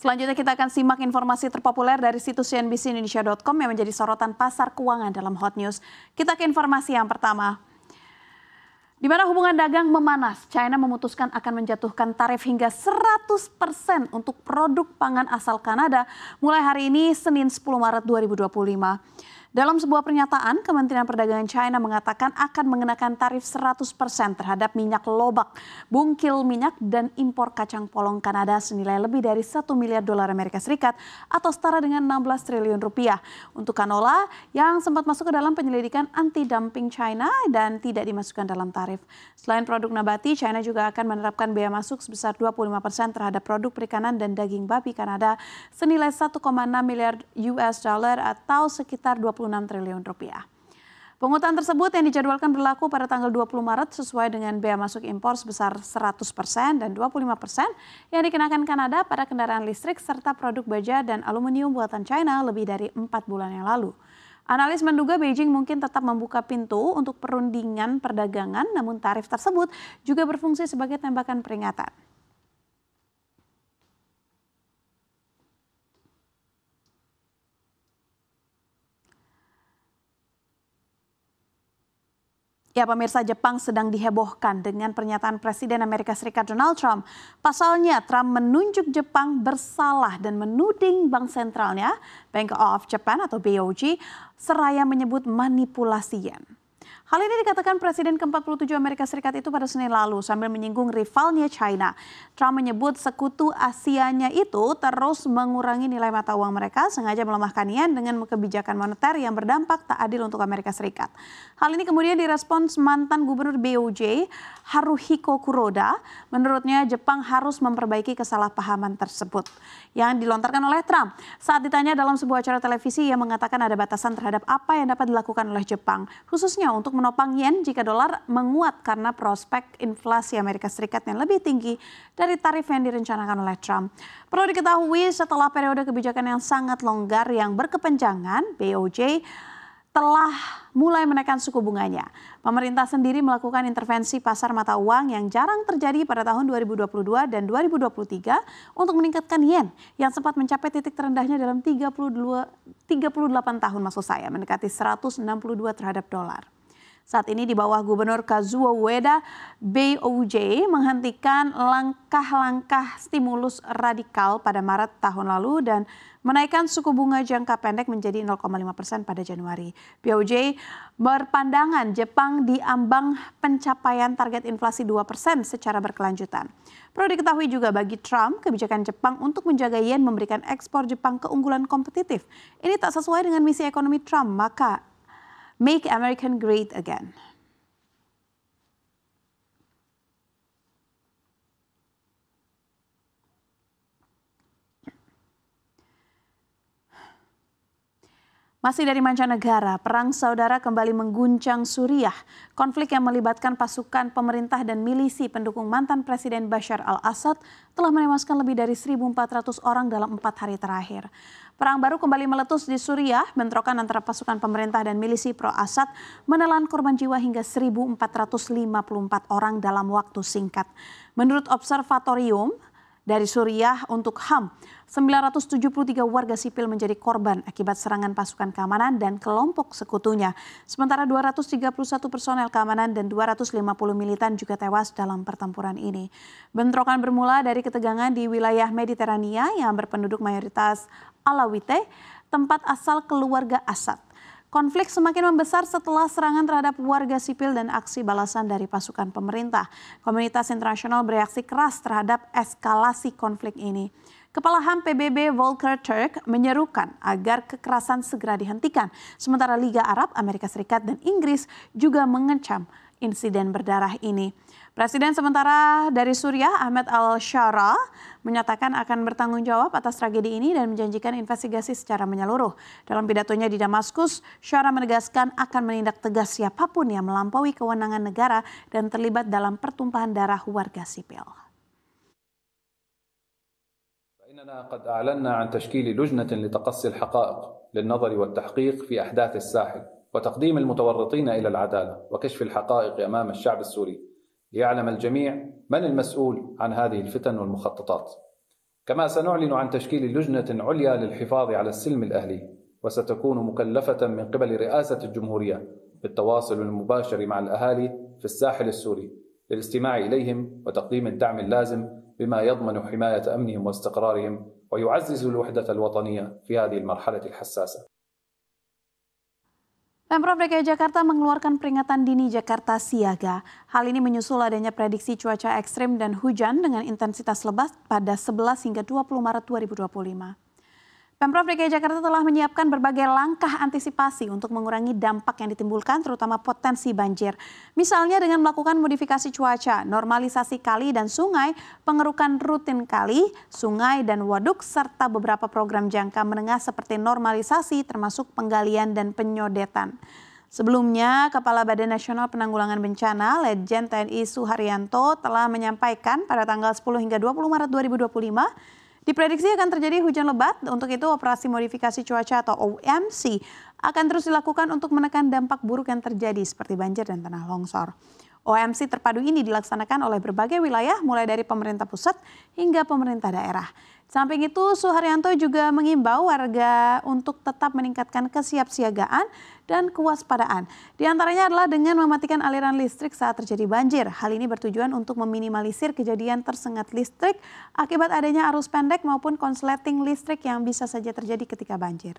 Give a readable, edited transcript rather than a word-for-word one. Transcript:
Selanjutnya kita akan simak informasi terpopuler dari situs cnbcindonesia.com yang menjadi sorotan pasar keuangan dalam Hot News. Kita ke informasi yang pertama. Di mana hubungan dagang memanas, China memutuskan akan menjatuhkan tarif hingga 100% untuk produk pangan asal Kanada mulai hari ini Senin 10 Maret 2025. Dalam sebuah pernyataan, Kementerian Perdagangan China mengatakan akan mengenakan tarif 100% terhadap minyak lobak, bungkil minyak, dan impor kacang polong Kanada senilai lebih dari $1 miliar Amerika Serikat atau setara dengan 16 triliun rupiah untuk canola yang sempat masuk ke dalam penyelidikan anti-dumping China dan tidak dimasukkan dalam tarif. Selain produk nabati, China juga akan menerapkan bea masuk sebesar 25% terhadap produk perikanan dan daging babi Kanada senilai 1,6 miliar atau sekitar 26 triliun rupiah. Pungutan tersebut yang dijadwalkan berlaku pada tanggal 20 Maret sesuai dengan bea masuk impor sebesar 100% dan 25% yang dikenakan Kanada pada kendaraan listrik serta produk baja dan aluminium buatan China lebih dari 4 bulan yang lalu. Analis menduga Beijing mungkin tetap membuka pintu untuk perundingan perdagangan, namun tarif tersebut juga berfungsi sebagai tembakan peringatan. Ya, pemirsa, Jepang sedang dihebohkan dengan pernyataan Presiden Amerika Serikat Donald Trump. Pasalnya, Trump menunjuk Jepang bersalah dan menuding bank sentralnya, Bank of Japan atau BOJ, seraya menyebut manipulasi yen. Hal ini dikatakan Presiden ke-47 Amerika Serikat itu pada Senin lalu sambil menyinggung rivalnya China. Trump menyebut sekutu Asianya itu terus mengurangi nilai mata uang mereka, sengaja melemahkan yen dengan kebijakan moneter yang berdampak tak adil untuk Amerika Serikat. Hal ini kemudian direspons mantan gubernur BOJ, Haruhiko Kuroda. Menurutnya Jepang harus memperbaiki kesalahpahaman tersebut yang dilontarkan oleh Trump. Saat ditanya dalam sebuah acara televisi, ia mengatakan ada batasan terhadap apa yang dapat dilakukan oleh Jepang, khususnya untuk menopang yen jika dolar menguat karena prospek inflasi Amerika Serikat yang lebih tinggi dari tarif yang direncanakan oleh Trump. Perlu diketahui setelah periode kebijakan yang sangat longgar yang berkepanjangan, BOJ telah mulai menaikkan suku bunganya. Pemerintah sendiri melakukan intervensi pasar mata uang yang jarang terjadi pada tahun 2022 dan 2023 untuk meningkatkan yen yang sempat mencapai titik terendahnya dalam 38 tahun mendekati 162 terhadap dolar. Saat ini di bawah Gubernur Kazuo Ueda, BOJ menghentikan langkah-langkah stimulus radikal pada Maret tahun lalu dan menaikkan suku bunga jangka pendek menjadi 0,5% pada Januari. BOJ berpandangan Jepang diambang pencapaian target inflasi 2% secara berkelanjutan. Perlu diketahui juga bagi Trump, kebijakan Jepang untuk menjaga yen memberikan ekspor Jepang keunggulan kompetitif. Ini tak sesuai dengan misi ekonomi Trump, maka Make American Great Again. Masih dari mancanegara, perang saudara kembali mengguncang Suriah. Konflik yang melibatkan pasukan pemerintah dan milisi pendukung mantan Presiden Bashar al-Assad telah menewaskan lebih dari 1.400 orang dalam 4 hari terakhir. Perang baru kembali meletus di Suriah, bentrokan antara pasukan pemerintah dan milisi pro-Assad menelan korban jiwa hingga 1.454 orang dalam waktu singkat. Menurut Observatorium dari Suriah untuk HAM, 973 warga sipil menjadi korban akibat serangan pasukan keamanan dan kelompok sekutunya. Sementara 231 personel keamanan dan 250 militan juga tewas dalam pertempuran ini. Bentrokan bermula dari ketegangan di wilayah Mediterania yang berpenduduk mayoritas Alawite, tempat asal keluarga Assad. Konflik semakin membesar setelah serangan terhadap warga sipil dan aksi balasan dari pasukan pemerintah. Komunitas internasional bereaksi keras terhadap eskalasi konflik ini. Kepala HAM PBB Volker Turk menyerukan agar kekerasan segera dihentikan. Sementara Liga Arab, Amerika Serikat, dan Inggris juga mengecam insiden berdarah ini. Presiden sementara dari Suriah, Ahmed al-Shara, menyatakan akan bertanggung jawab atas tragedi ini dan menjanjikan investigasi secara menyeluruh. Dalam pidatonya di Damaskus, Shara menegaskan akan menindak tegas siapapun yang melampaui kewenangan negara dan terlibat dalam pertumpahan darah warga sipil. إننا قد أعلنا عن تشكيل لجنة لتقصي الحقائق للنظر والتحقيق في أحداث الساحل وتقديم المتورطين إلى العدالة وكشف الحقائق أمام الشعب السوري ليعلم الجميع من المسؤول عن هذه الفتن والمخططات. كما سنعلن عن تشكيل لجنة عليا للحفاظ على السلم الأهلي، وستكون مكلفة من قبل رئاسة الجمهورية بالتواصل المباشر مع الأهالي في الساحل السوري للاستماع إليهم وتقديم الدعم اللازم بما يضمن حماية أمنهم واستقرارهم ويعزز الوحدة الوطنية في هذه المرحلة الحساسة. Pemprov DKI Jakarta mengeluarkan peringatan dini Jakarta siaga. Hal ini menyusul adanya prediksi cuaca ekstrim dan hujan dengan intensitas lebat pada 11 hingga 20 Maret 2025. Pemprov DKI Jakarta telah menyiapkan berbagai langkah antisipasi untuk mengurangi dampak yang ditimbulkan terutama potensi banjir. Misalnya dengan melakukan modifikasi cuaca, normalisasi kali dan sungai, pengerukan rutin kali, sungai dan waduk, serta beberapa program jangka menengah seperti normalisasi termasuk penggalian dan penyodetan. Sebelumnya, Kepala Badan Nasional Penanggulangan Bencana, Letjen TNI Suharyanto telah menyampaikan pada tanggal 10 hingga 20 Maret 2025, diprediksi akan terjadi hujan lebat. Untuk itu operasi modifikasi cuaca atau OMC akan terus dilakukan untuk menekan dampak buruk yang terjadi seperti banjir dan tanah longsor. OMC terpadu ini dilaksanakan oleh berbagai wilayah mulai dari pemerintah pusat hingga pemerintah daerah. Samping itu Suharyanto juga mengimbau warga untuk tetap meningkatkan kesiapsiagaan dan kewaspadaan. Di antaranya adalah dengan mematikan aliran listrik saat terjadi banjir. Hal ini bertujuan untuk meminimalisir kejadian tersengat listrik akibat adanya arus pendek maupun konsleting listrik yang bisa saja terjadi ketika banjir.